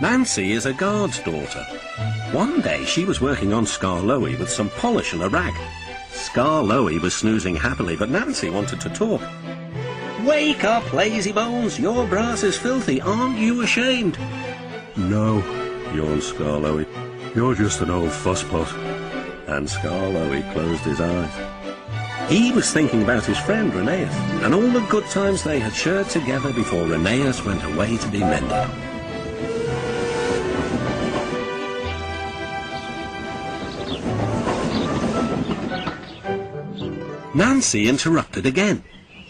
Nancy is a guard's daughter. One day she was working on Skarloey with some polish and a rag. Skarloey was snoozing happily, but Nancy wanted to talk. "Wake up, lazy bones! Your brass is filthy. Aren't you ashamed?" "No," yawned Skarloey. "You're just an old fusspot." And Skarloey closed his eyes. He was thinking about his friend Rheneas, and all the good times they had shared together before Rheneas went away to be mended. Nancy interrupted again.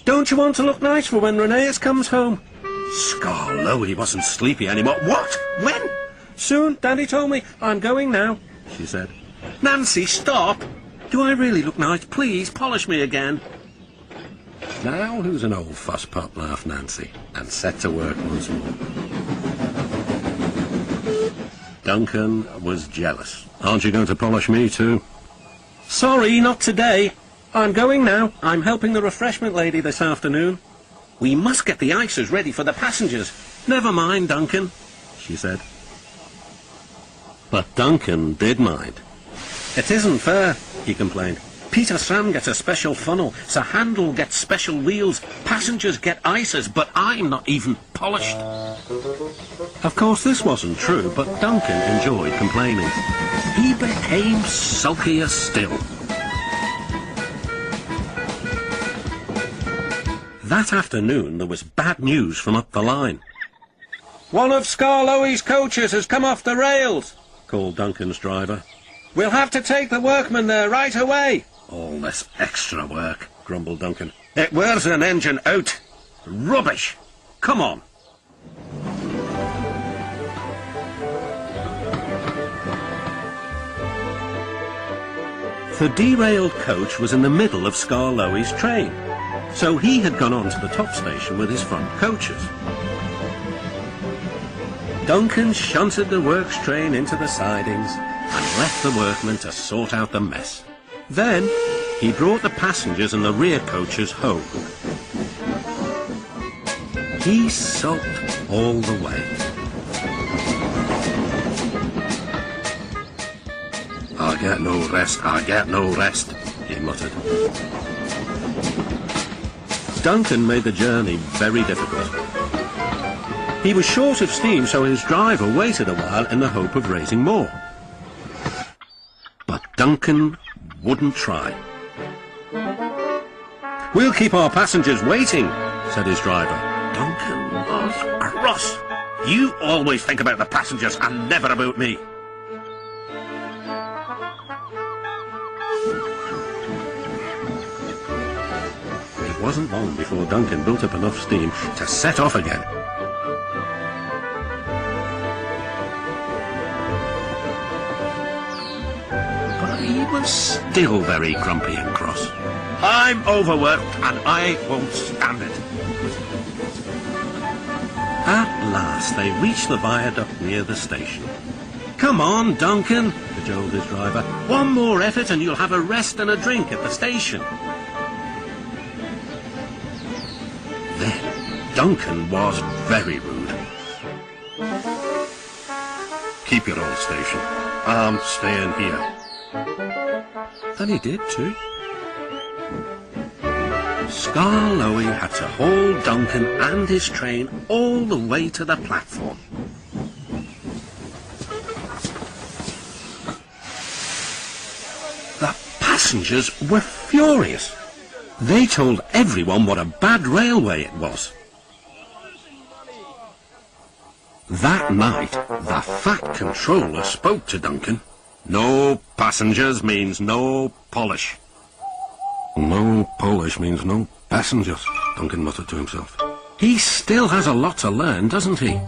"Don't you want to look nice for when Rheneas comes home?" Skarloey wasn't sleepy anymore. "What? When?" "Soon, Daddy told me. I'm going now," she said. "Nancy, stop! Do I really look nice? Please, polish me again." "Now who's an old fusspot?" laughed Nancy, and set to work once more. Duncan was jealous. "Aren't you going to polish me too?" "Sorry, not today. I'm going now. I'm helping the refreshment lady this afternoon. We must get the ices ready for the passengers." "Never mind, Duncan," she said. But Duncan did mind. "It isn't fair," he complained. "Peter Sam gets a special funnel, Sir Handel gets special wheels, passengers get ices, but I'm not even polished." Of course this wasn't true, but Duncan enjoyed complaining. He became sulkier still. That afternoon there was bad news from up the line. "One of Skarloey's coaches has come off the rails," called Duncan's driver. "We'll have to take the workmen there right away." "All this extra work," grumbled Duncan. "It wears an engine out. Rubbish. Come on." The derailed coach was in the middle of Skarloey's train, so he had gone on to the top station with his front coaches. Duncan shunted the works train into the sidings and left the workmen to sort out the mess. Then he brought the passengers and the rear coaches home. He sulked all the way. "I get no rest, I get no rest," he muttered. Duncan made the journey very difficult. He was short of steam, so his driver waited a while in the hope of raising more. But Duncan wouldn't try. "We'll keep our passengers waiting," said his driver. Duncan was cross. "You always think about the passengers and never about me." It wasn't long before Duncan built up enough steam to set off again. He was still very grumpy and cross. "I'm overworked and I won't stand it." At last they reached the viaduct near the station. "Come on, Duncan," cajoled his driver. "One more effort and you'll have a rest and a drink at the station." Then Duncan was very rude. "Keep your old station. I'm staying here." And he did too. Skarloey had to haul Duncan and his train all the way to the platform. The passengers were furious. They told everyone what a bad railway it was. That night, the fat controller spoke to Duncan. "No passengers means no polish." "No polish means no passengers," Duncan muttered to himself. "He still has a lot to learn, doesn't he?"